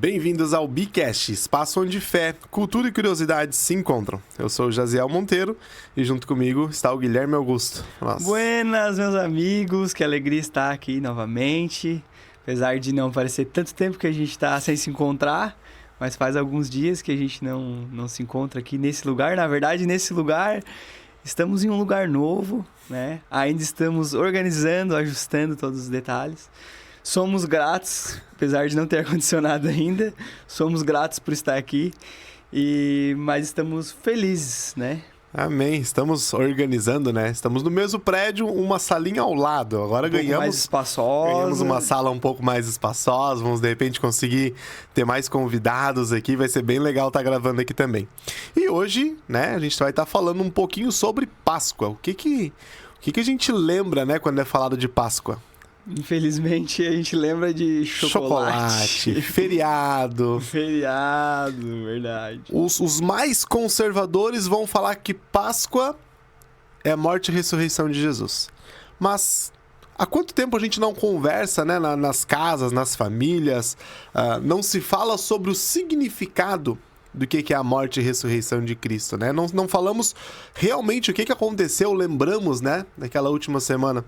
Bem-vindos ao Bicast, espaço onde fé, cultura e curiosidades se encontram. Eu sou o Jaziel Monteiro e junto comigo está o Guilherme Augusto. Nossa. Buenas, meus amigos, que alegria estar aqui novamente. Apesar de não parecer tanto tempo que a gente está sem se encontrar, mas faz alguns dias que a gente não se encontra aqui nesse lugar. Na verdade, nesse lugar, estamos em um lugar novo, né? Ainda estamos organizando, ajustando todos os detalhes. Somos gratos, apesar de não ter ar-condicionado ainda, somos gratos por estar aqui, mas estamos felizes, né? Amém, estamos organizando, né? Estamos no mesmo prédio, uma salinha ao lado. Agora ganhamos uma sala um pouco mais espaçosa, vamos de repente conseguir ter mais convidados aqui, vai ser bem legal estar gravando aqui também. E hoje, né, a gente vai estar falando um pouquinho sobre Páscoa. O que a gente lembra, né, quando é falado de Páscoa? Infelizmente, a gente lembra de chocolate. Feriado. Feriado, verdade. Os mais conservadores vão falar que Páscoa é a morte e ressurreição de Jesus. Mas há quanto tempo a gente não conversa, né, nas casas, nas famílias, não se fala sobre o significado do que é a morte e ressurreição de Cristo, né? Não falamos realmente o que aconteceu, lembramos, né, naquela última semana.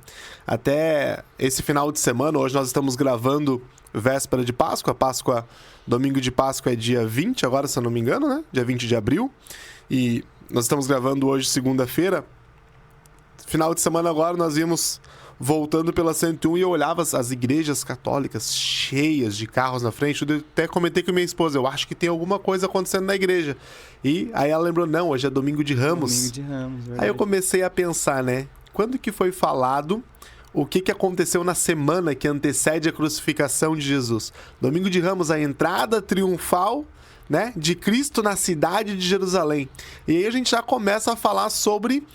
Até esse final de semana, hoje nós estamos gravando véspera de Páscoa, domingo de Páscoa é dia 20, agora se eu não me engano, né? Dia 20 de abril. E nós estamos gravando hoje, segunda-feira. Final de semana agora nós vimos voltando pela 101 e eu olhava as igrejas católicas cheias de carros na frente. Eu até comentei com minha esposa, eu acho que tem alguma coisa acontecendo na igreja. E aí ela lembrou, não, hoje é domingo de Ramos. Domingo de Ramos, verdade. Aí eu comecei a pensar, né? Quando que foi falado o que aconteceu na semana que antecede a crucificação de Jesus? Domingo de Ramos, a entrada triunfal, né, de Cristo na cidade de Jerusalém. E aí a gente já começa a falar sobre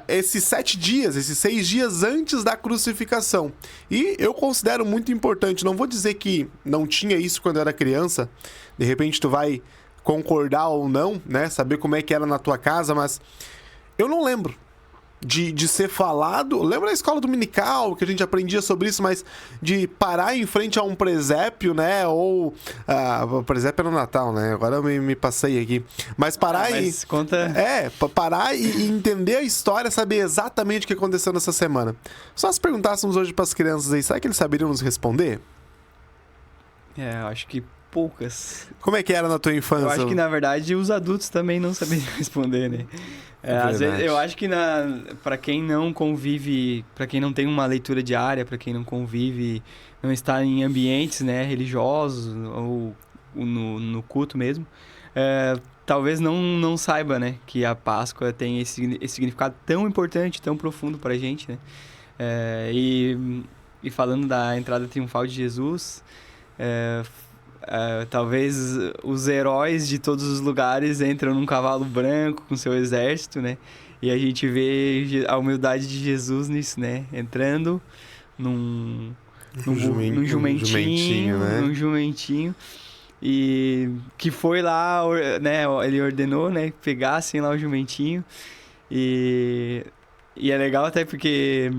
esses 7 dias, esses 6 dias antes da crucificação. E eu considero muito importante, não vou dizer que não tinha isso quando eu era criança, de repente tu vai concordar ou não, né, saber como é que era na tua casa, mas eu não lembro de ser falado. Lembra da escola dominical que a gente aprendia sobre isso, mas de parar em frente a um presépio, né? Ou o presépio era no Natal, né? Agora eu me passei aqui. Mas parar parar e entender a história, saber exatamente o que aconteceu nessa semana. Só se perguntássemos hoje para as crianças aí, será que eles saberiam nos responder? Eu acho que poucas. Como é que era na tua infância? Eu acho que, na verdade, os adultos também não saberiam responder, né? Às vezes, eu acho que para quem não convive, para quem não tem uma leitura diária, para quem não convive, não está em ambientes, né, religiosos ou no culto mesmo, talvez não saiba, né, que a Páscoa tem esse significado tão importante, tão profundo para a gente, né? E falando da entrada triunfal de Jesus, talvez os heróis de todos os lugares entram num cavalo branco com seu exército, né? E a gente vê a humildade de Jesus nisso, né? Entrando num jumentinho, né? Num jumentinho. E que foi lá, né? Ele ordenou, né? Que pegassem lá o jumentinho. E é legal até porque,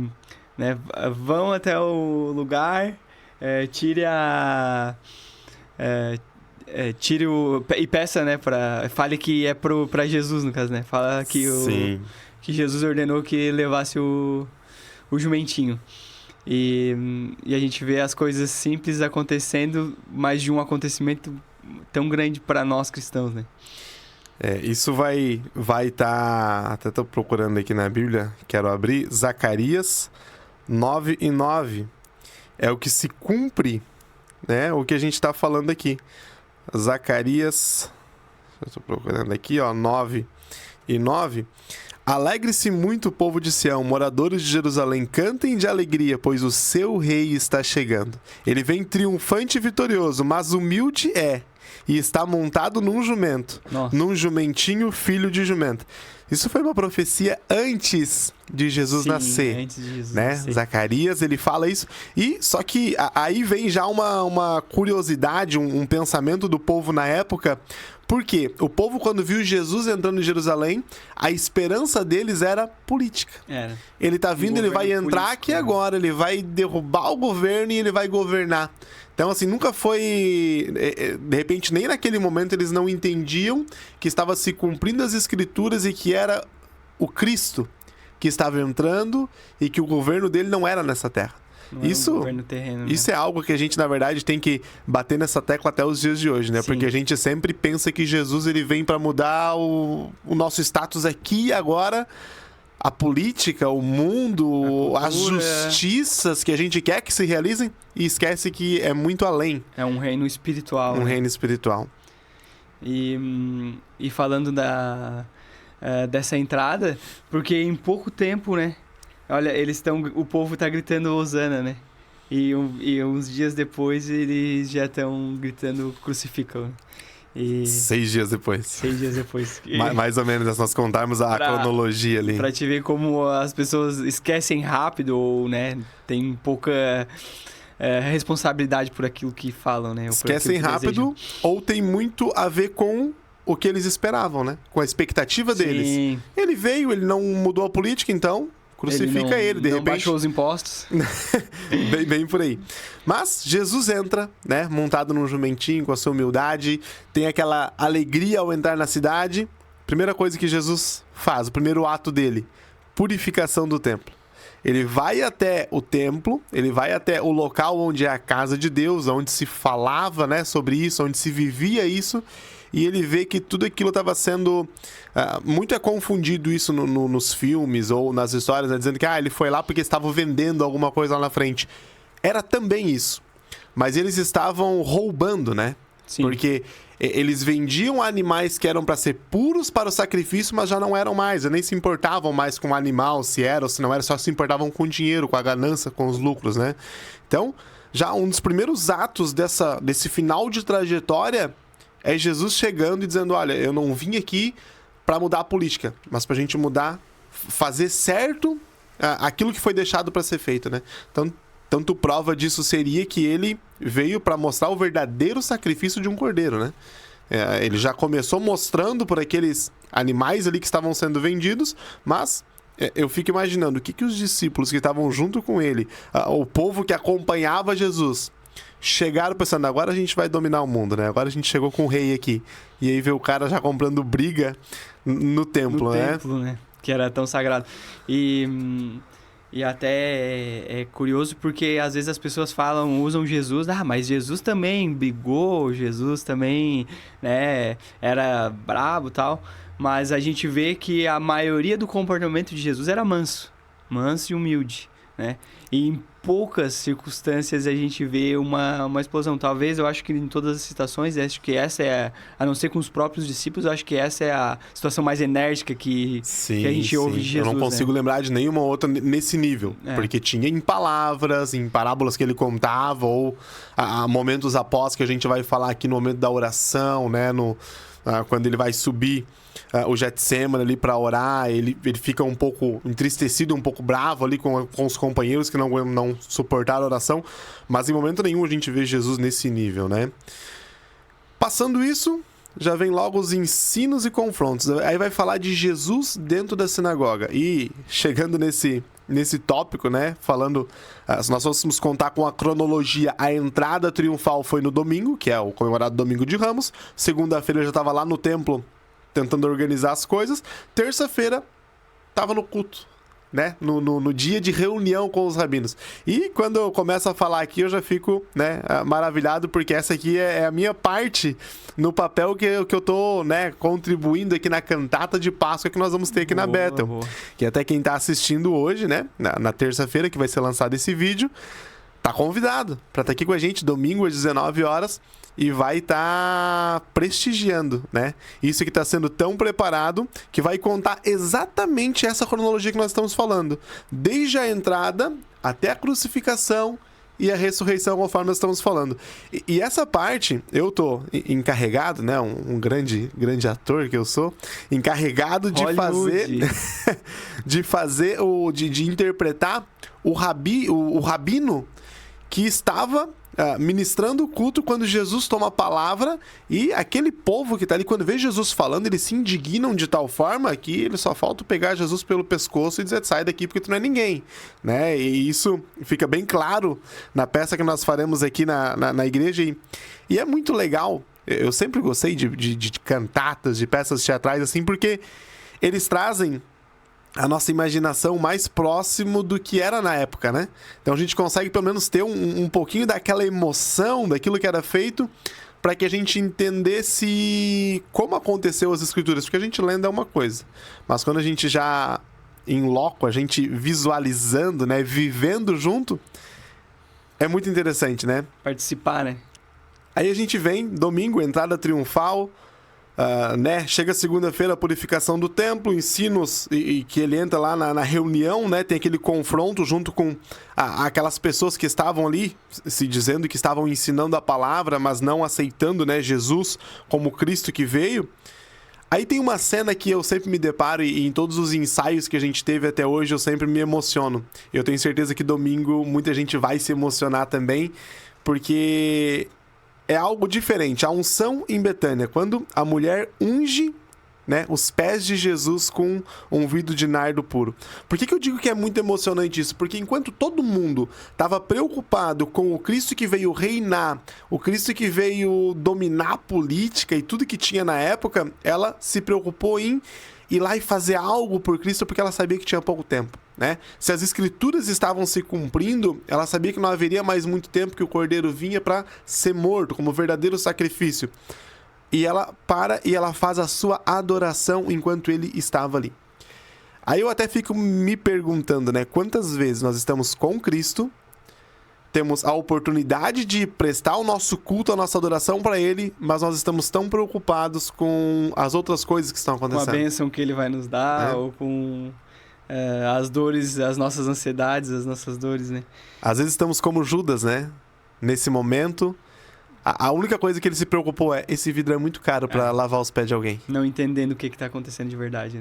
né? Vão até o lugar, tire e peça, né, fale que é pra Jesus, no caso, né, fala que que Jesus ordenou que levasse o jumentinho, e a gente vê as coisas simples acontecendo, mas de um acontecimento tão grande para nós cristãos, né. Isso vai estar, até tô procurando aqui na Bíblia, quero abrir, Zacarias 9:9, é o que se cumpre, né, o que a gente está falando aqui. Zacarias, eu estou procurando aqui, 9:9. Alegre-se muito o povo de Sião, moradores de Jerusalém, cantem de alegria, pois o seu rei está chegando. Ele vem triunfante e vitorioso, mas humilde e está montado num jumento, num jumentinho, filho de jumento. Isso foi uma profecia antes de Jesus Sim, nascer. antes de Jesus Né? nascer. Zacarias, ele fala isso. E só que aí vem já uma curiosidade, um pensamento do povo na época. Por quê? O povo, quando viu Jesus entrando em Jerusalém, a esperança deles era política. Era. Ele tá vindo, ele vai governo entrar político, aqui né? agora, ele vai derrubar o governo e ele vai governar. Então, assim, nunca foi... De repente, nem naquele momento eles não entendiam que estava se cumprindo as escrituras e que era o Cristo que estava entrando e que o governo dele não era nessa terra. Não era Isso, um governo terreno, né? isso é algo que a gente, na verdade, tem que bater nessa tecla até os dias de hoje, né? Sim. Porque a gente sempre pensa que Jesus ele vem para mudar o nosso status aqui e agora, a política, o mundo, A as cultura. justiças que a gente quer que se realizem e esquece que é muito além É um reino espiritual. um né? reino espiritual. E falando dessa entrada, porque em pouco tempo, né? Olha, o povo tá gritando Hosana, né? E uns dias depois eles já estão gritando crucificam. E 6 dias depois. 6 dias depois. Mais ou menos, se nós contarmos a cronologia ali. Pra te ver como as pessoas esquecem rápido ou, né, tem pouca responsabilidade por aquilo que falam, né? Ou por Esquecem aquilo que rápido ou tem muito a ver com o que eles esperavam, né? Com a expectativa deles. Sim. Ele veio, ele não mudou a política, então crucifica ele, de não repente. baixou os impostos. bem por aí. Mas Jesus entra, né? Montado num jumentinho, com a sua humildade. Tem aquela alegria ao entrar na cidade. Primeira coisa que Jesus faz, o primeiro ato dele, purificação do templo. Ele vai até o templo, ele vai até o local onde é a casa de Deus, onde se falava, né, sobre isso, onde se vivia isso, e ele vê que tudo aquilo estava sendo... muito é confundido isso nos filmes ou nas histórias, né, dizendo que ele foi lá porque estavam vendendo alguma coisa lá na frente. Era também isso. Mas eles estavam roubando, né? Sim. Porque eles vendiam animais que eram para ser puros para o sacrifício, mas já não eram mais. Nem se importavam mais com o animal, se era ou se não era, só se importavam com o dinheiro, com a ganância, com os lucros, né? Então, já um dos primeiros atos desse final de trajetória é Jesus chegando e dizendo: olha, eu não vim aqui para mudar a política, mas para a gente mudar, fazer certo aquilo que foi deixado para ser feito, né? Então, tanto prova disso seria que ele veio para mostrar o verdadeiro sacrifício de um cordeiro, né? Ele já começou mostrando por aqueles animais ali que estavam sendo vendidos, mas eu fico imaginando o que os discípulos que estavam junto com ele, o povo que acompanhava Jesus, chegaram pensando: agora a gente vai dominar o mundo, né? Agora a gente chegou com o rei aqui. E aí vê o cara já comprando briga no templo, né? No templo, né? Que era tão sagrado. E até é curioso porque às vezes as pessoas usam Jesus, mas Jesus também brigou, Jesus também, né, era brabo e tal, mas a gente vê que a maioria do comportamento de Jesus era manso e humilde, né? E em poucas circunstâncias a gente vê uma explosão. Talvez, eu acho que em todas as situações, acho que essa a não ser com os próprios discípulos, eu acho que essa é a situação mais enérgica que a gente ouve de Jesus. Eu não consigo lembrar de nenhuma outra nesse nível, porque tinha em palavras, em parábolas que ele contava, ou a momentos após que a gente vai falar aqui no momento da oração, né, quando ele vai subir o Getsemane ali para orar, ele fica um pouco entristecido, um pouco bravo ali com os companheiros que não suportaram a oração, mas em momento nenhum a gente vê Jesus nesse nível, né? Passando isso, já vem logo os ensinos e confrontos. Aí vai falar de Jesus dentro da sinagoga. E chegando nesse tópico, né? Falando, se nós fôssemos contar com a cronologia, a entrada triunfal foi no domingo, que é o comemorado Domingo de Ramos. Segunda-feira já estava lá no templo tentando organizar as coisas. Terça-feira estava no culto, né? No dia de reunião com os rabinos. E quando eu começo a falar aqui, eu já fico, né, maravilhado, porque essa aqui é a minha parte no papel que eu tô, né, contribuindo aqui na cantata de Páscoa que nós vamos ter aqui na Bethel. Boa. Que até quem tá assistindo hoje, né, na terça-feira que vai ser lançado esse vídeo, tá convidado para estar aqui com a gente domingo às 19 horas e vai estar prestigiando, né? Isso que está sendo tão preparado, que vai contar exatamente essa cronologia que nós estamos falando. Desde a entrada até a crucificação e a ressurreição, conforme nós estamos falando. E essa parte, eu tô encarregado, né? Um grande ator que eu sou, encarregado de fazer, de interpretar o rabino que estava ministrando o culto quando Jesus toma a palavra, e aquele povo que está ali, quando vê Jesus falando, eles se indignam de tal forma que eles só falta pegar Jesus pelo pescoço e dizer, sai daqui porque tu não é ninguém, né? E isso fica bem claro na peça que nós faremos aqui na igreja, e é muito legal. Eu sempre gostei de cantatas, de peças teatrais assim, porque eles trazem a nossa imaginação mais próximo do que era na época, né? Então a gente consegue pelo menos ter um pouquinho daquela emoção, daquilo que era feito, para que a gente entendesse como aconteceu as escrituras. Porque a gente lendo é uma coisa, mas quando a gente já em loco, a gente visualizando, né? Vivendo junto, é muito interessante, né? Participar, né? Aí a gente vem, domingo, entrada triunfal, né? Chega segunda-feira a purificação do templo, ensinos, e que ele entra lá na reunião, né? Tem aquele confronto junto com aquelas pessoas que estavam ali, se dizendo que estavam ensinando a palavra, mas não aceitando, né, Jesus como Cristo que veio. Aí tem uma cena que eu sempre me deparo, e em todos os ensaios que a gente teve até hoje eu sempre me emociono. Eu tenho certeza que domingo muita gente vai se emocionar também, porque é algo diferente. A unção em Betânia, quando a mulher unge, né, os pés de Jesus com um vidro de nardo puro. Por que eu digo que é muito emocionante isso? Porque enquanto todo mundo estava preocupado com o Cristo que veio reinar, o Cristo que veio dominar a política e tudo que tinha na época, ela se preocupou em ir lá e fazer algo por Cristo, porque ela sabia que tinha pouco tempo, né? Se as escrituras estavam se cumprindo, ela sabia que não haveria mais muito tempo que o cordeiro vinha para ser morto como verdadeiro sacrifício. E ela para e ela faz a sua adoração enquanto ele estava ali. Aí eu até fico me perguntando, né? Quantas vezes nós estamos com Cristo, temos a oportunidade de prestar o nosso culto, a nossa adoração para ele, mas nós estamos tão preocupados com as outras coisas que estão acontecendo. Com a bênção que ele vai nos dar, ou com as dores, as nossas ansiedades, as nossas dores, né? Às vezes estamos como Judas, né? Nesse momento, a única coisa que ele se preocupou é: esse vidro é muito caro para lavar os pés de alguém. Não entendendo o que está acontecendo de verdade,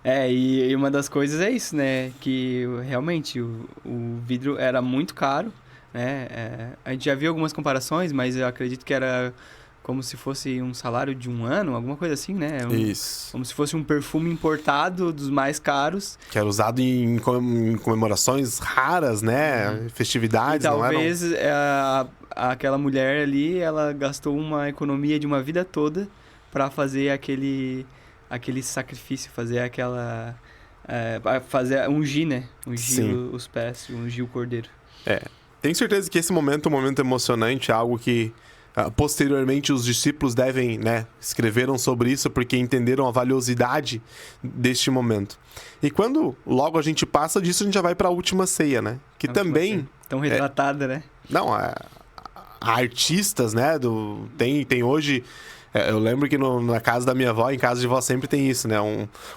né? E uma das coisas é isso, né? Que realmente o vidro era muito caro, né? A gente já viu algumas comparações, mas eu acredito que era como se fosse um salário de um ano, alguma coisa assim, né? Isso. Como se fosse um perfume importado dos mais caros. Que era usado em comemorações raras, né? Festividades, e talvez não eram... aquela mulher ali, ela gastou uma economia de uma vida toda para fazer aquele sacrifício, fazer aquela... ungir, né? Ungir os pés, ungir o cordeiro. Tenho certeza que esse momento é um momento emocionante, algo que posteriormente os discípulos devem, né, escreveram sobre isso porque entenderam a valiosidade deste momento. E quando logo a gente passa disso, a gente já vai para a última ceia, né? Que também... Tão retratada, né? Não, artistas, né? Tem hoje... Eu lembro que na casa da minha avó, em casa de vó, sempre tem isso, né?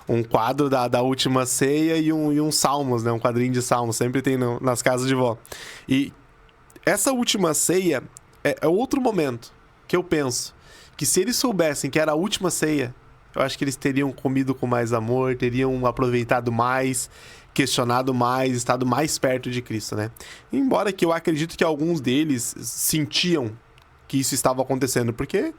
Um quadro da última ceia e um salmos, né? Um quadrinho de salmos, sempre tem nas casas de vó. E essa última ceia é outro momento que eu penso que, se eles soubessem que era a última ceia, eu acho que eles teriam comido com mais amor, teriam aproveitado mais, questionado mais, estado mais perto de Cristo, né? Embora que eu acredito que alguns deles sentiam que isso estava acontecendo, porque...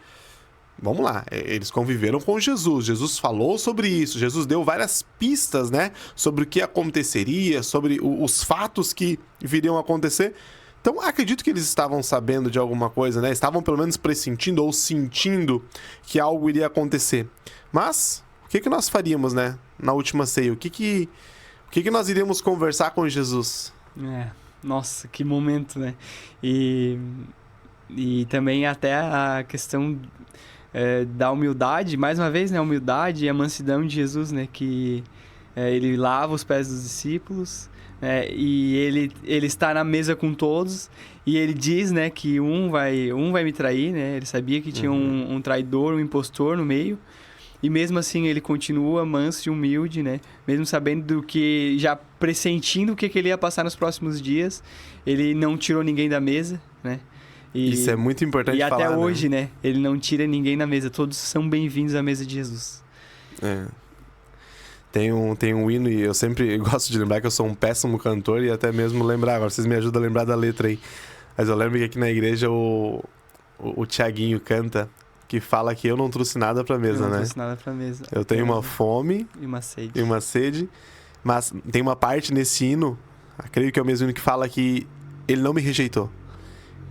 Vamos lá, eles conviveram com Jesus, Jesus falou sobre isso, Jesus deu várias pistas, né, sobre o que aconteceria, sobre os fatos que viriam a acontecer. Então, acredito que eles estavam sabendo de alguma coisa, né, estavam pelo menos pressentindo ou sentindo que algo iria acontecer. Mas, o que nós faríamos, né, na última ceia? O que nós iríamos conversar com Jesus? Nossa, que momento, né? E também até a questão... da humildade, mais uma vez, né, a humildade e a mansidão de Jesus, né, que ele lava os pés dos discípulos, e ele está na mesa com todos, e ele diz, né, que um vai me trair, né, ele sabia que tinha um traidor, um impostor no meio, E mesmo assim ele continua manso e humilde, né? Mesmo sabendo do que, já pressentindo o que ele ia passar nos próximos dias, ele não tirou ninguém da mesa, né? Isso é muito importante falar, e até hoje, né? Ele não tira ninguém da mesa. Todos são bem-vindos à mesa de Jesus. Tem um hino, e eu sempre gosto de lembrar que eu sou um péssimo cantor e até mesmo lembrar. Agora vocês me ajudam a lembrar da letra aí. Mas eu lembro que aqui na igreja o Tiaguinho canta, que fala que eu não trouxe nada pra mesa, né? Eu não trouxe nada pra mesa. Eu tenho uma fome e uma sede. Mas tem uma parte nesse hino, creio que é o mesmo hino, que fala que ele não me rejeitou.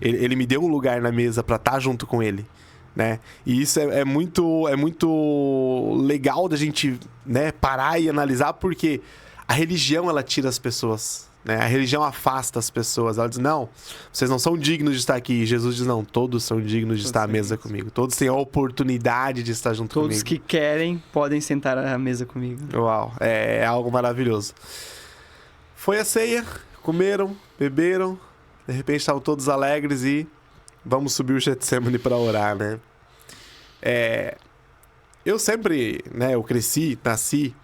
Ele me deu um lugar na mesa pra estar junto com ele, né? E isso é muito legal da gente, né, parar e analisar, porque a religião, ela tira as pessoas, né? A religião afasta as pessoas. Ela diz, não, vocês não são dignos de estar aqui. E Jesus diz, não, todos são dignos de estar à mesa comigo. Todos têm a oportunidade de estar junto comigo. Todos que querem podem sentar à mesa comigo. Uau, é algo maravilhoso. Foi a ceia, comeram, beberam, de repente estavam todos alegres e vamos subir o Getsemane para orar, né? Eu sempre, né, eu cresci, nasci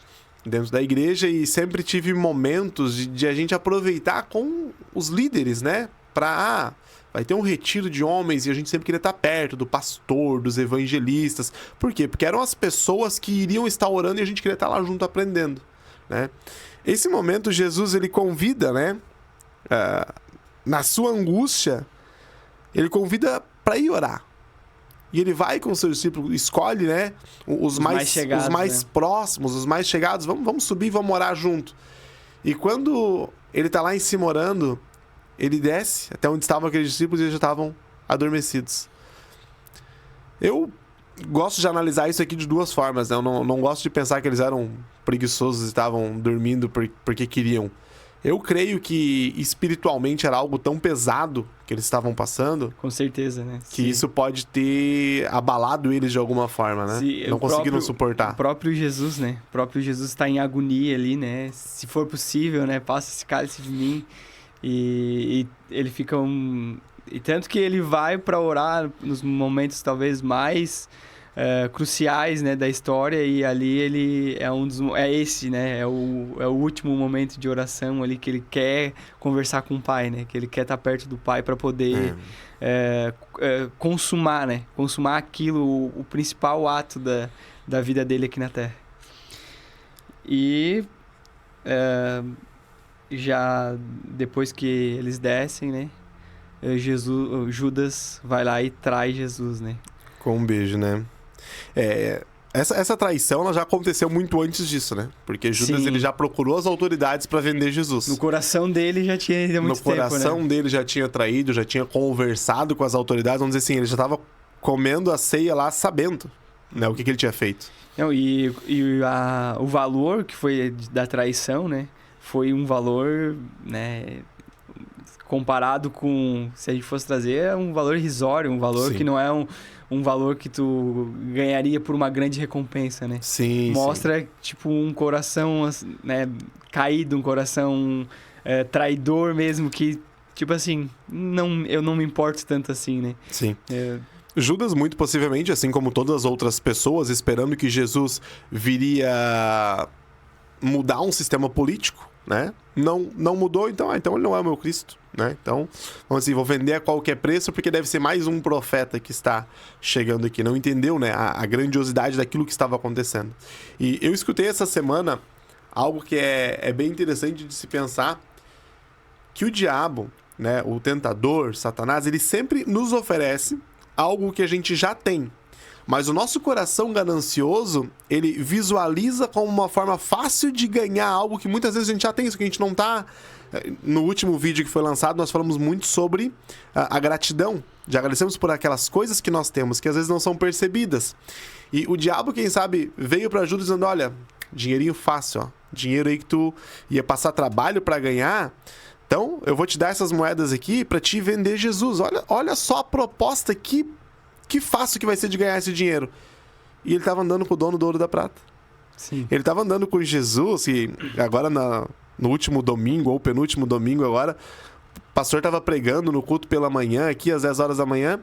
dentro da igreja e sempre tive momentos de a gente aproveitar com os líderes, né? Vai ter um retiro de homens e a gente sempre queria estar perto do pastor, dos evangelistas. Por quê? Porque eram as pessoas que iriam estar orando e a gente queria estar lá junto aprendendo, né? Esse momento Jesus, ele convida, né? Na sua angústia, ele convida para ir orar. E ele vai com os seus discípulos, escolhe, né, os mais chegados, os mais próximos, os mais chegados. Vamos subir, vamos orar junto. E quando ele está lá em cima orando, ele desce até onde estavam aqueles discípulos e eles já estavam adormecidos. Eu gosto de analisar isso aqui de duas formas, né? Eu não gosto de pensar que eles eram preguiçosos e estavam dormindo porque queriam. Eu creio que espiritualmente era algo tão pesado que eles estavam passando. Com certeza, né? Que isso pode ter abalado eles de alguma forma, né? Sim, não conseguiram suportar. O próprio Jesus, né? O próprio Jesus está em agonia ali, né? Se for possível, né? Passa esse cálice de mim. E ele fica E tanto que ele vai para orar nos momentos talvez mais cruciais, né, da história, e ali ele é esse, né, é o último momento de oração ali que ele quer conversar com o Pai, né, que ele quer estar perto do Pai para poder consumar aquilo, o principal ato da vida dele aqui na Terra. E já depois que eles descem, né, Judas vai lá e traz Jesus, né? Com um beijo, né? Essa traição, ela já aconteceu muito antes disso, né? Porque Judas, Sim. ele já procurou as autoridades para vender Jesus. No coração dele já tinha ido há muito tempo, né? No coração dele já tinha traído, já tinha conversado com as autoridades. Vamos dizer assim, ele já estava comendo a ceia lá sabendo, né, o que ele tinha feito. Não, o valor que foi da traição, né? Foi um valor, né, comparado com, se a gente fosse trazer, é um valor irrisório, um valor Sim. que não é um valor que tu ganharia por uma grande recompensa, né? Sim, Mostra, tipo, um coração, né, caído, um coração traidor mesmo, que, tipo assim, eu não me importo tanto assim, né? Sim. Judas, muito possivelmente, assim como todas as outras pessoas, esperando que Jesus viria mudar um sistema político, né? Não mudou, então ele não é o meu Cristo, né? Então, vamos assim, vou vender a qualquer preço porque deve ser mais um profeta que está chegando aqui. Não entendeu, né, a grandiosidade daquilo que estava acontecendo. E eu escutei essa semana algo que é bem interessante de se pensar, que o diabo, né, o tentador, Satanás, ele sempre nos oferece algo que a gente já tem. Mas o nosso coração ganancioso, ele visualiza como uma forma fácil de ganhar algo que muitas vezes a gente já tem, isso que a gente não tá... No último vídeo que foi lançado, nós falamos muito sobre a gratidão. Já agradecemos por aquelas coisas que nós temos, que às vezes não são percebidas. E o diabo, quem sabe, veio para Judas dizendo, olha, dinheirinho fácil, ó, dinheiro aí que tu ia passar trabalho para ganhar, então eu vou te dar essas moedas aqui para te vender Jesus. Olha só a proposta que fácil que vai ser de ganhar esse dinheiro. E ele estava andando com o dono do ouro da prata. Sim. Ele estava andando com Jesus, e agora no último domingo, ou penúltimo domingo agora, o pastor estava pregando no culto pela manhã, aqui às 10 horas da manhã,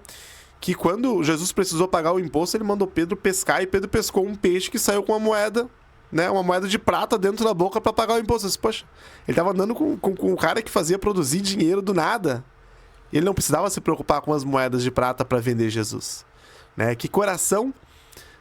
que quando Jesus precisou pagar o imposto, ele mandou Pedro pescar, e Pedro pescou um peixe que saiu com uma moeda, né? Uma moeda de prata dentro da boca para pagar o imposto. Disse, poxa, ele estava andando com um cara que fazia produzir dinheiro do nada. Ele não precisava se preocupar com as moedas de prata para vender Jesus, né? Que coração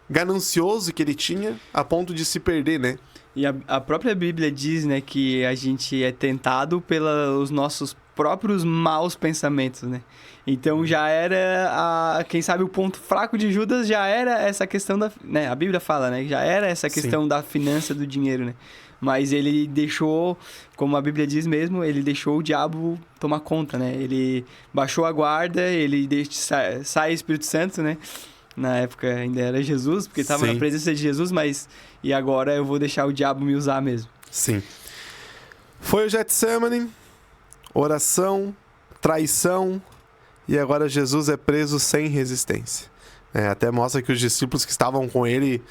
ganancioso que ele tinha a ponto de se perder, né? E a própria Bíblia diz, né, que a gente é tentado pelos nossos próprios maus pensamentos, né? Então já era, quem sabe o ponto fraco de Judas já era essa questão da... Né? A Bíblia fala, né? Já era essa questão da finança do dinheiro, né? Mas ele deixou, como a Bíblia diz mesmo, ele deixou o diabo tomar conta, né? Ele baixou a guarda, ele sai o Espírito Santo, né? Na época ainda era Jesus, porque estava na presença de Jesus, mas... E agora eu vou deixar o diabo me usar mesmo. Sim. Foi o Getsemane, oração, traição, e agora Jesus é preso sem resistência. Até mostra que os discípulos que estavam com ele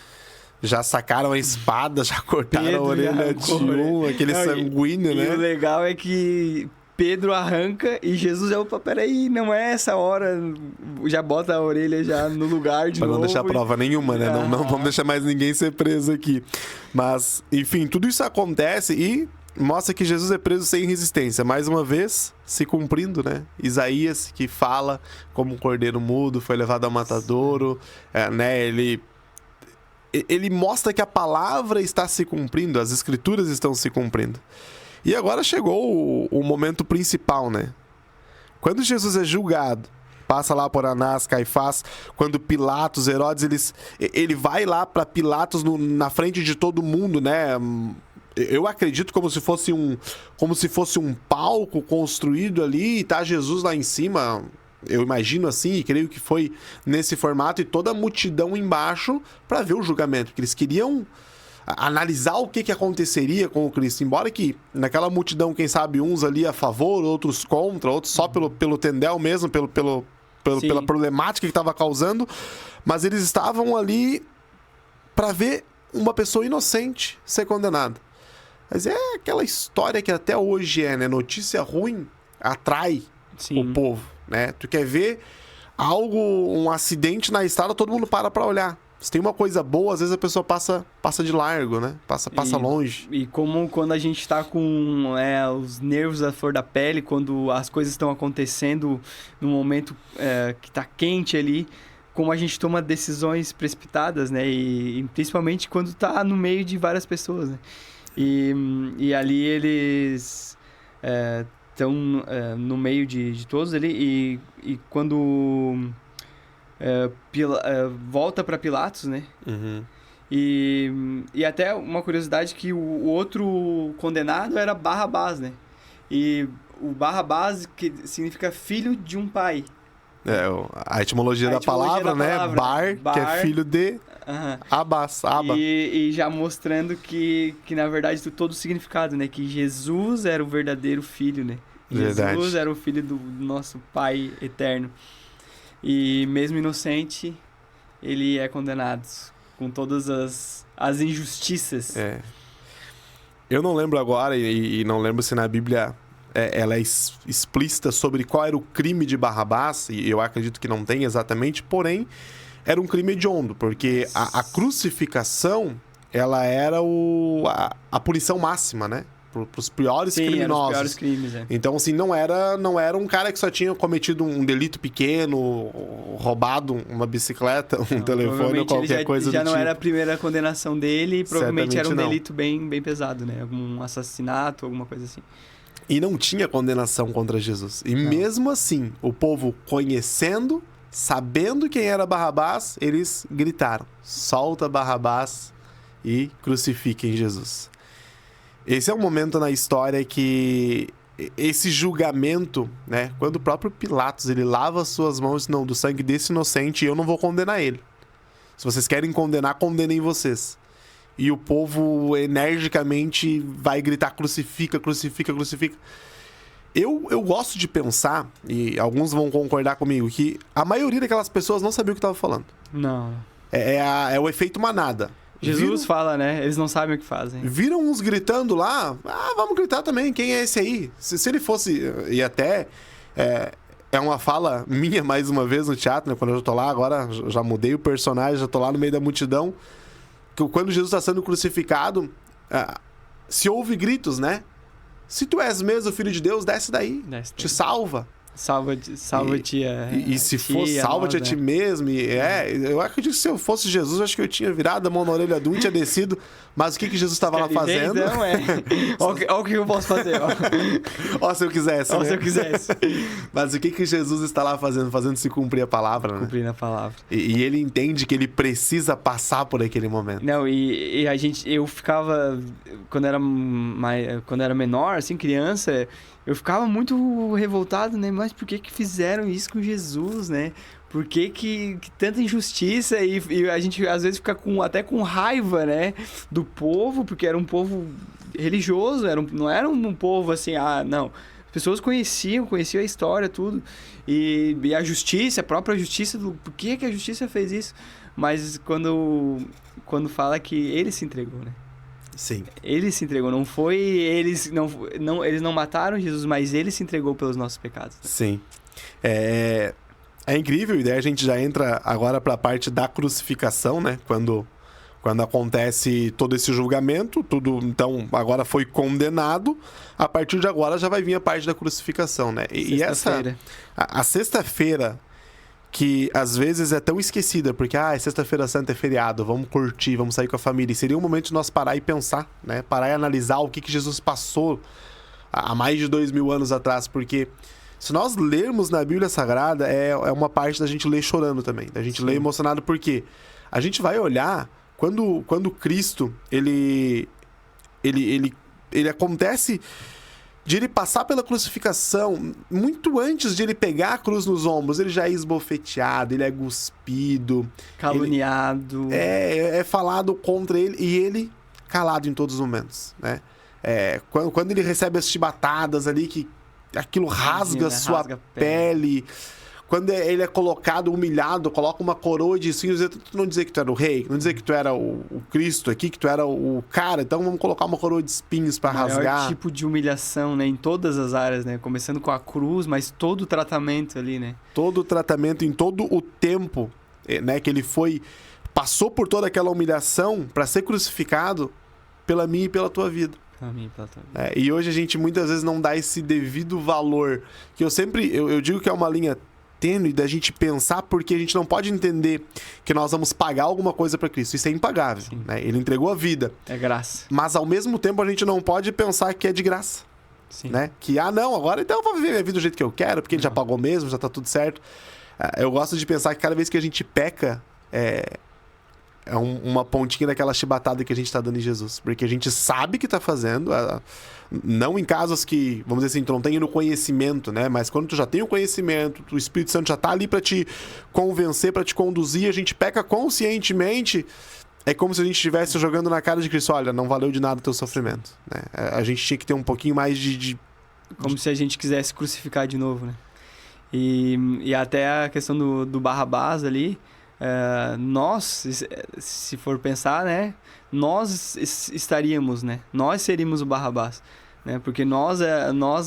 já sacaram a espada, já cortaram Pedro a orelha de um, aquele sanguíneo, né? E o legal é que Pedro arranca e Jesus já, opa, peraí, não é essa hora, já bota a orelha já no lugar de novo. Pra não deixar prova nenhuma, né? Não vamos deixar mais ninguém ser preso aqui. Mas, enfim, tudo isso acontece e mostra que Jesus é preso sem resistência. Mais uma vez, se cumprindo, né? Isaías, que fala como um cordeiro mudo, foi levado ao matadouro, né? Ele mostra que a palavra está se cumprindo, as escrituras estão se cumprindo. E agora chegou o momento principal, né? Quando Jesus é julgado, passa lá por Anás, Caifás, quando Pilatos, Herodes, ele vai lá para Pilatos na frente de todo mundo, né? Eu acredito como se fosse um palco construído ali e tá Jesus lá em cima. Eu imagino assim, e creio que foi nesse formato, e toda a multidão embaixo para ver o julgamento, porque eles queriam analisar o que aconteceria com o Cristo. Embora que naquela multidão, quem sabe, uns ali a favor, outros contra, outros só pelo tendel mesmo, pela problemática que estava causando, mas eles estavam ali para ver uma pessoa inocente ser condenada. Mas é aquela história que até hoje né? Notícia ruim atrai o povo, né? Tu quer ver um acidente na estrada, todo mundo para olhar. Se tem uma coisa boa, às vezes a pessoa passa de largo, né? Passa longe. E como quando a gente tá com os nervos à flor da pele, quando as coisas estão acontecendo no momento que tá quente ali, como a gente toma decisões precipitadas, né? E principalmente quando tá no meio de várias pessoas, né? E ali eles estão no meio de todos ali, e quando... volta para Pilatos, né? Uhum. E até uma curiosidade que o outro condenado era Barrabás, né? E o Barrabás que significa filho de um pai. A etimologia da palavra, né? Bar, que é filho de Abás, Abba. E já mostrando que na verdade todo o significado, né? Que Jesus era o verdadeiro filho, né? Verdade. Jesus era o filho do nosso Pai eterno. E mesmo inocente, ele é condenado com todas as injustiças. Eu não lembro agora, e não lembro se na Bíblia ela é explícita sobre qual era o crime de Barrabás, e eu acredito que não tem exatamente, porém, era um crime hediondo, porque a crucificação, ela era a punição máxima, né? Para os piores criminosos. Eram os piores crimes, Então, assim, não era um cara que só tinha cometido um delito pequeno, roubado uma bicicleta, um telefone ou qualquer coisa do tipo. Já não era a primeira condenação dele, e provavelmente Certamente era um não. delito bem pesado, né? Algum assassinato, alguma coisa assim. E não tinha condenação contra Jesus. E mesmo assim, o povo conhecendo, sabendo quem era Barrabás, eles gritaram: solta Barrabás e crucifiquem Jesus. Esse é um momento na história que esse julgamento, né? Quando o próprio Pilatos, ele lava as suas mãos, não, do sangue desse inocente, eu não vou condenar ele. Se vocês querem condenar, condenem vocês. E o povo energicamente vai gritar: crucifica, crucifica, crucifica. Eu gosto de pensar, e alguns vão concordar comigo, que a maioria daquelas pessoas não sabia o que estava falando. Não. É o efeito manada. Jesus fala, né? Eles não sabem o que fazem. Viram uns gritando lá, vamos gritar também, quem é esse aí? Se ele fosse, e até é uma fala minha, mais uma vez, no teatro, né? Quando eu já tô lá, agora já mudei o personagem, já tô lá no meio da multidão. Que quando Jesus está sendo crucificado, se ouve gritos, né? Se tu és mesmo o Filho de Deus, desce daí. Te salva. Salva-te. E se fosse, salva-te a ti mesmo. Eu acredito que se eu fosse Jesus, acho que eu tinha virado a mão na orelha de um e tinha descido. Mas o que Jesus estava lá fazendo? Então, Olha o que eu posso fazer. Ó, se eu quisesse. Se eu quisesse. Mas o que Jesus está lá fazendo? Fazendo se cumprir a palavra, né? Cumprindo a palavra. E ele entende que ele precisa passar por aquele momento. Não, eu ficava... Quando era menor, assim, criança... Eu ficava muito revoltado, né? Mas por que fizeram isso com Jesus, né? Por que tanta injustiça? E a gente, às vezes, fica até com raiva, né? Do povo, porque era um povo religioso, não era um povo assim, não. As pessoas conheciam a história, tudo. E a justiça, a própria justiça, por que a justiça fez isso? Mas quando fala que ele se entregou, né? Sim. Ele se entregou, não foi eles não mataram Jesus, mas ele se entregou pelos nossos pecados. Sim. É incrível, e daí a gente já entra agora para a parte da crucificação, né? Quando acontece todo esse julgamento, tudo então agora foi condenado. A partir de agora já vai vir a parte da crucificação, né? E essa a sexta-feira, que às vezes é tão esquecida, porque sexta-feira santa é feriado, vamos curtir, vamos sair com a família. E seria um momento de nós parar e pensar, né? Parar e analisar o que Jesus passou há mais de 2000 anos atrás, porque se nós lermos na Bíblia Sagrada, é uma parte da gente ler chorando também, da gente ler emocionado, porque a gente vai olhar quando Cristo, ele acontece de ele passar pela crucificação, muito antes de ele pegar a cruz nos ombros, ele já é esbofeteado, ele é cuspido, caluniado. É falado contra ele, e ele calado em todos os momentos, né? Quando ele recebe as chibatadas ali, que aquilo rasga sua pele. Quando ele é colocado, humilhado, coloca uma coroa de espinhos, tu não dizer que tu era o rei, não dizer que tu era o Cristo aqui, que tu era o cara, então vamos colocar uma coroa de espinhos para rasgar. Maior tipo de humilhação, né, em todas as áreas, né, começando com a cruz, mas todo o tratamento ali, né. Todo o tratamento, em todo o tempo, né, que ele passou por toda aquela humilhação para ser crucificado pela minha e pela tua vida. E hoje a gente muitas vezes não dá esse devido valor, que eu digo que é uma linha tênue da gente pensar, porque a gente não pode entender que nós vamos pagar alguma coisa para Cristo. Isso é impagável, né? Ele entregou a vida. É graça. Mas ao mesmo tempo a gente não pode pensar que é de graça. Sim. Né? Que, não, agora então eu vou viver minha vida do jeito que eu quero, porque ele já pagou mesmo, já tá tudo certo. Eu gosto de pensar que cada vez que a gente peca, é uma pontinha daquela chibatada que a gente tá dando em Jesus. Porque a gente sabe que tá fazendo, não em casos que, vamos dizer assim, tu não tem no conhecimento, né? Mas quando tu já tem o conhecimento, o Espírito Santo já tá ali pra te convencer, pra te conduzir, a gente peca conscientemente, é como se a gente estivesse jogando na cara de Cristo, olha, não valeu de nada o teu sofrimento, né? A gente tinha que ter um pouquinho mais Como se a gente quisesse crucificar de novo, né? E até a questão do Barrabás ali, nós, se for pensar, né, nós estaríamos, né, nós seríamos o Barrabás, né, porque nós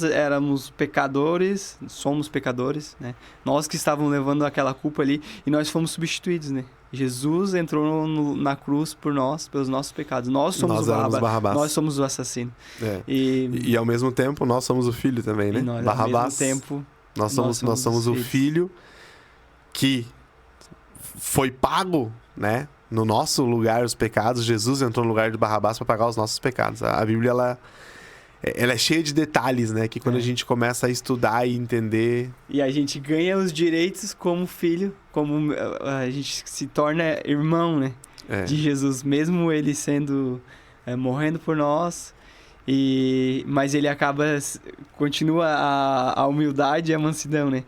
éramos pecadores, somos pecadores, né, nós que estávamos levando aquela culpa ali, e nós fomos substituídos, né. Jesus entrou na cruz por nós, pelos nossos pecados. Nós somos o Barrabás. Nós somos o assassino. E ao mesmo tempo nós somos o filho também, né? Nós, Barrabás. ao mesmo tempo nós somos o filho que foi pago, né, no nosso lugar os pecados. Jesus entrou no lugar de Barrabás para pagar os nossos pecados. A Bíblia ela é cheia de detalhes, né, que quando a gente começa a estudar e entender, e a gente ganha os direitos como filho, como a gente se torna irmão, né, de Jesus, mesmo ele sendo morrendo por nós. Mas ele continua a humildade e a mansidão, né?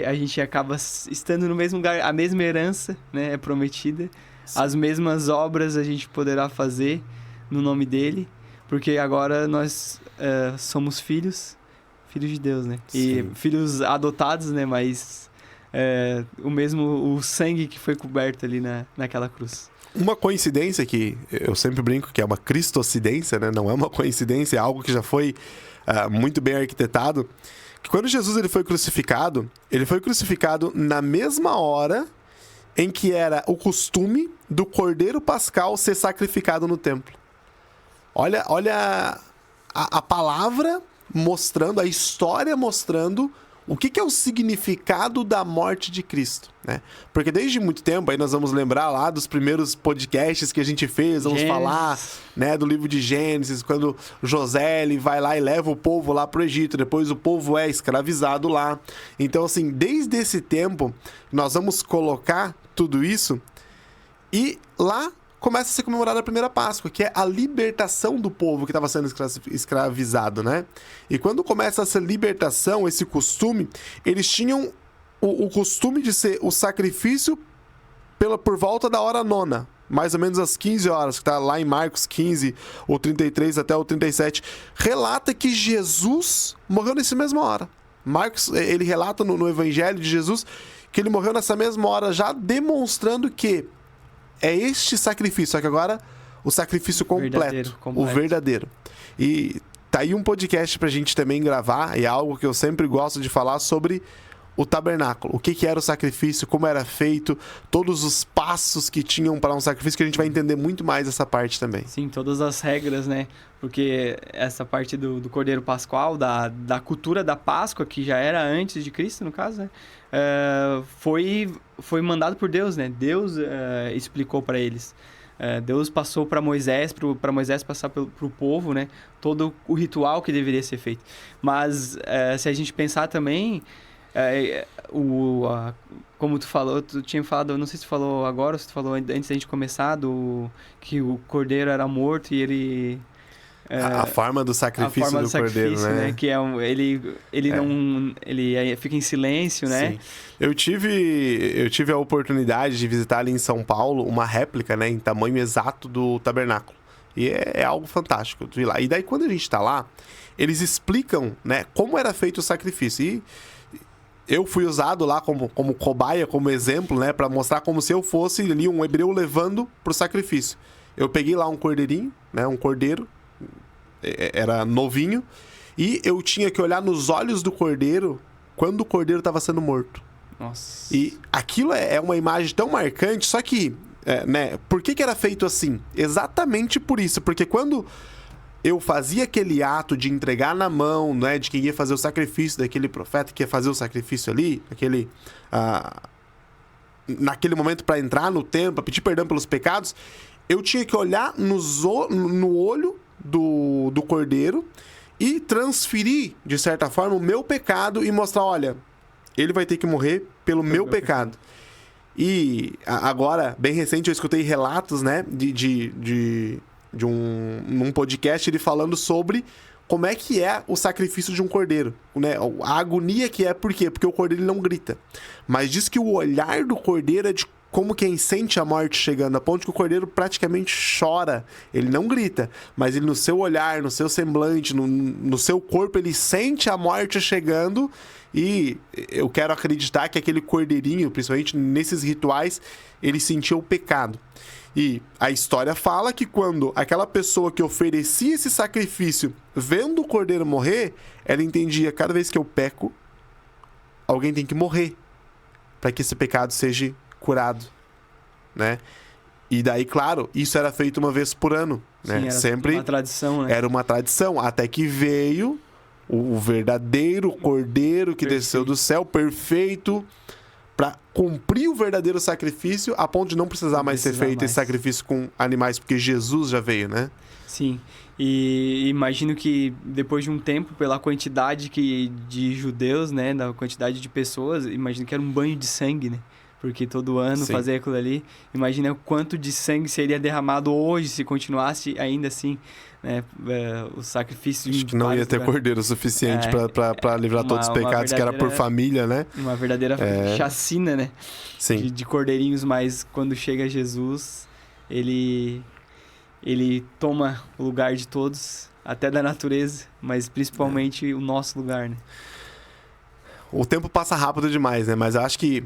A gente acaba estando no mesmo lugar, a mesma herança, né, é prometida. Sim. As mesmas obras a gente poderá fazer no nome dele, porque agora nós somos filhos de Deus, né? Sim. E filhos adotados, né? Mas o sangue que foi coberto ali naquela cruz. Uma coincidência que eu sempre brinco que é uma cristocidência, né? Não é uma coincidência, é algo que já foi muito bem arquitetado. que quando Jesus ele foi crucificado na mesma hora em que era o costume do Cordeiro Pascal ser sacrificado no templo. Olha a palavra mostrando, a história mostrando o que é o significado da morte de Cristo, né? Porque desde muito tempo, aí nós vamos lembrar lá dos primeiros podcasts que a gente fez, vamos falar, né, do livro de Gênesis, quando José ele vai lá e leva o povo lá para o Egito, depois o povo é escravizado lá. Então, assim, desde esse tempo, nós vamos colocar tudo isso e lá começa a ser comemorada a primeira Páscoa, que é a libertação do povo que estava sendo escravizado, né? E quando começa essa libertação, esse costume, eles tinham o costume de ser o sacrifício por volta da hora 9ª, mais ou menos às 15 horas, que está lá em Marcos 15, o 33 até o 37, relata que Jesus morreu nessa mesma hora. Marcos, ele relata no Evangelho de Jesus que ele morreu nessa mesma hora, já demonstrando que é este sacrifício, só que agora o sacrifício completo, o verdadeiro. E tá aí um podcast pra gente também gravar, e é algo que eu sempre gosto de falar sobre o tabernáculo. O que era o sacrifício, como era feito, todos os passos que tinham para um sacrifício, que a gente vai entender muito mais essa parte também. Sim, todas as regras, né? Porque essa parte do Cordeiro Pascual, da cultura da Páscoa, que já era antes de Cristo, no caso, né? Foi mandado por Deus, né? Deus explicou para eles. Deus passou para Moisés, para Moisés passar pro povo, né? Todo o ritual que deveria ser feito. Mas se a gente pensar também, como tu falou, tu tinha falado, não sei se tu falou agora ou se tu falou antes da gente começar, que o cordeiro era morto e ele... a forma do sacrifício do cordeiro, né? Que ele fica em silêncio, né? Sim. Eu tive a oportunidade de visitar ali em São Paulo uma réplica, né, em tamanho exato do tabernáculo. E é algo fantástico de ir lá. E daí, quando a gente está lá, eles explicam, né, como era feito o sacrifício. E eu fui usado lá como cobaia, como exemplo, né, para mostrar como se eu fosse ali um hebreu levando para o sacrifício. Eu peguei lá um cordeirinho, né, um cordeiro, era novinho, e eu tinha que olhar nos olhos do cordeiro quando o cordeiro estava sendo morto. Nossa. E aquilo é uma imagem tão marcante, só que, né, por que era feito assim? Exatamente por isso, porque quando eu fazia aquele ato de entregar na mão, né, de quem ia fazer o sacrifício, daquele profeta que ia fazer o sacrifício ali, naquele momento para entrar no templo, para pedir perdão pelos pecados, eu tinha que olhar no olho do cordeiro e transferir, de certa forma, o meu pecado e mostrar, olha, ele vai ter que morrer pelo meu pecado. E agora, bem recente, eu escutei relatos, né, num podcast, ele falando sobre como é que é o sacrifício de um cordeiro, né? A agonia que é, por quê? Porque o cordeiro ele não grita. Mas diz que o olhar do cordeiro é de como quem sente a morte chegando, a ponto que o cordeiro praticamente chora. Ele não grita, mas ele no seu olhar, no seu semblante, no seu corpo, ele sente a morte chegando. E eu quero acreditar que aquele cordeirinho, principalmente nesses rituais, ele sentia o pecado. E a história fala que quando aquela pessoa que oferecia esse sacrifício, vendo o cordeiro morrer, ela entendia, cada vez que eu peco, alguém tem que morrer para que esse pecado seja curado, né? E daí, claro, isso era feito uma vez por ano, né? Sim, era sempre uma tradição, né? Era uma tradição, até que veio o verdadeiro cordeiro que desceu do céu, perfeito, para cumprir o verdadeiro sacrifício, a ponto de não precisar mais ser feito esse sacrifício com animais, porque Jesus já veio, né? Sim, e imagino que depois de um tempo, pela quantidade de judeus, né, da quantidade de pessoas, imagino que era um banho de sangue, né? Porque todo ano fazer aquilo ali, imagina o quanto de sangue seria derramado hoje se continuasse ainda assim, né, o sacrifício. Acho que não ia ter cordeiro suficiente para livrar todos os pecados, que era por família, né? Uma verdadeira chacina, né? Sim. De cordeirinhos, mas quando chega Jesus, ele toma o lugar de todos, até da natureza, mas principalmente o nosso lugar, né? O tempo passa rápido demais, né? Mas eu acho que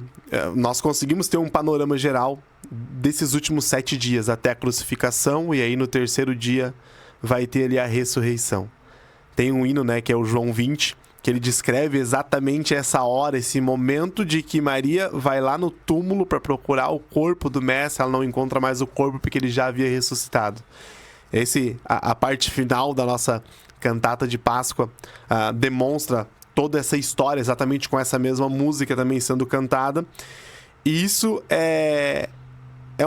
nós conseguimos ter um panorama geral desses últimos 7 dias até a crucificação, e aí no terceiro dia vai ter ali a ressurreição. Tem um hino, né, que é o João 20, que ele descreve exatamente essa hora, esse momento de que Maria vai lá no túmulo para procurar o corpo do mestre. Ela não encontra mais o corpo porque ele já havia ressuscitado. A parte final da nossa cantata de Páscoa demonstra toda essa história exatamente com essa mesma música também sendo cantada. E isso é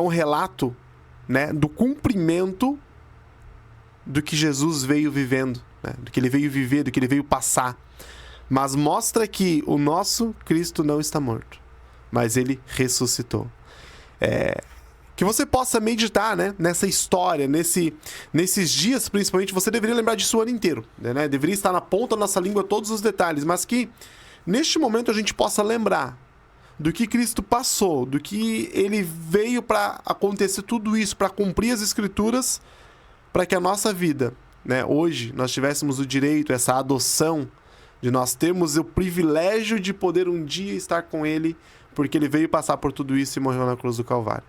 um relato, né, do cumprimento do que Jesus veio vivendo, né, do que ele veio viver, do que ele veio passar. Mas mostra que o nosso Cristo não está morto, mas ele ressuscitou. Que você possa meditar, né, nessa história, nesses dias principalmente. Você deveria lembrar disso o ano inteiro, né? Deveria estar na ponta da nossa língua todos os detalhes, mas que neste momento a gente possa lembrar do que Cristo passou, do que ele veio para acontecer tudo isso, para cumprir as Escrituras, para que a nossa vida, né, hoje nós tivéssemos o direito, essa adoção, de nós termos o privilégio de poder um dia estar com ele, porque ele veio passar por tudo isso e morreu na cruz do Calvário.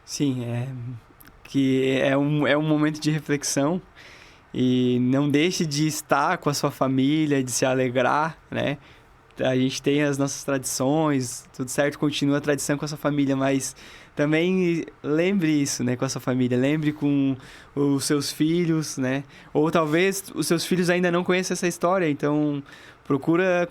Sim, é um momento de reflexão, e não deixe de estar com a sua família, de se alegrar, né? A gente tem as nossas tradições, tudo certo, continua a tradição com a sua família, mas também lembre isso, né, com a sua família, lembre com os seus filhos, né? Ou talvez os seus filhos ainda não conheçam essa história, então procura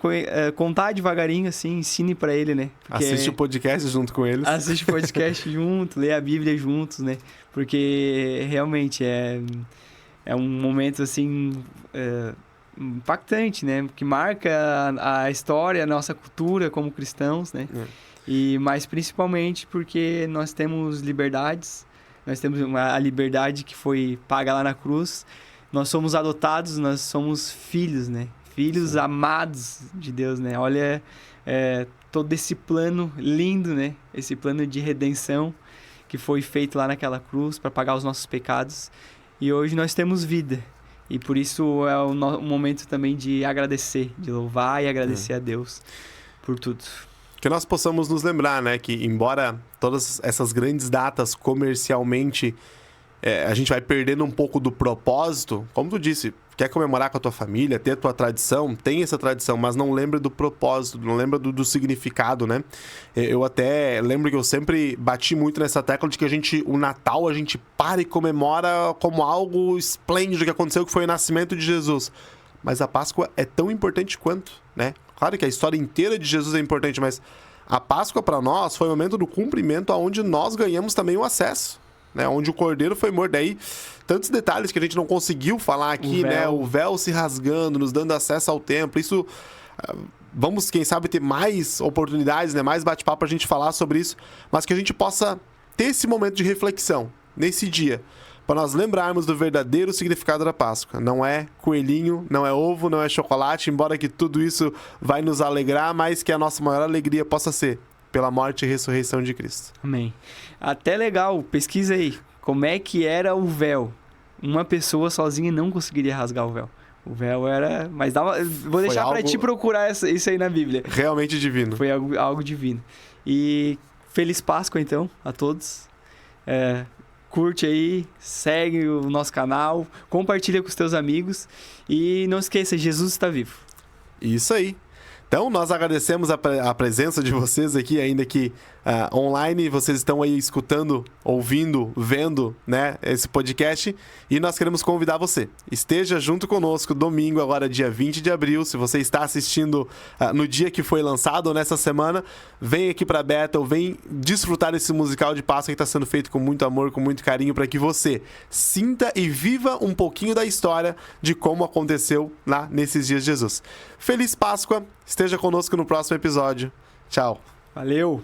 contar devagarinho, assim, ensine para ele, né? Porque assiste o podcast junto com eles. Assiste o podcast junto, lê a Bíblia juntos, né? Porque realmente é um momento, assim, impactante, né? Que marca a história, a nossa cultura como cristãos, né? Mas principalmente porque nós temos liberdades, nós temos a liberdade que foi paga lá na cruz, nós somos adotados, nós somos filhos, né? Filhos Sim. amados de Deus, né? Olha todo esse plano lindo, né? Esse plano de redenção que foi feito lá naquela cruz para pagar os nossos pecados, e hoje nós temos vida. E por isso é um momento também de agradecer, de louvar e agradecer a Deus por tudo. Que nós possamos nos lembrar, né, que embora todas essas grandes datas comercialmente a gente vai perdendo um pouco do propósito, como tu disse, quer comemorar com a tua família, ter a tua tradição, tem essa tradição, mas não lembra do propósito, não lembra do significado, né? Eu até lembro que eu sempre bati muito nessa tecla de que o Natal a gente para e comemora como algo esplêndido que aconteceu, que foi o nascimento de Jesus. Mas a Páscoa é tão importante quanto, né? Claro que a história inteira de Jesus é importante, mas a Páscoa para nós foi o momento do cumprimento onde nós ganhamos também o acesso, né? Onde o Cordeiro foi morto. Daí, tantos detalhes que a gente não conseguiu falar aqui, né? O véu se rasgando, nos dando acesso ao templo. Isso, vamos, quem sabe, ter mais oportunidades, né? Mais bate-papo pra gente falar sobre isso, mas que a gente possa ter esse momento de reflexão nesse dia, para nós lembrarmos do verdadeiro significado da Páscoa. Não é coelhinho, não é ovo, não é chocolate, embora que tudo isso vai nos alegrar, mas que a nossa maior alegria possa ser pela morte e ressurreição de Cristo. Amém. Até legal, pesquisa aí, como é que era o véu. Uma pessoa sozinha não conseguiria rasgar o véu. O véu era... Mas vou deixar para ti procurar isso aí na Bíblia. Realmente divino. Foi algo divino. E feliz Páscoa, então, a todos. Curte aí, segue o nosso canal, compartilha com os teus amigos e não esqueça, Jesus está vivo. Isso aí. Então, nós agradecemos a presença de vocês aqui, ainda que online. Vocês estão aí escutando, ouvindo, vendo, né, esse podcast. E nós queremos convidar você. Esteja junto conosco domingo, agora dia 20 de abril. Se você está assistindo no dia que foi lançado ou nessa semana, vem aqui para Bethel, vem desfrutar desse musical de Páscoa que está sendo feito com muito amor, com muito carinho, para que você sinta e viva um pouquinho da história de como aconteceu lá nesses dias de Jesus. Feliz Páscoa! Esteja conosco no próximo episódio. Tchau. Valeu!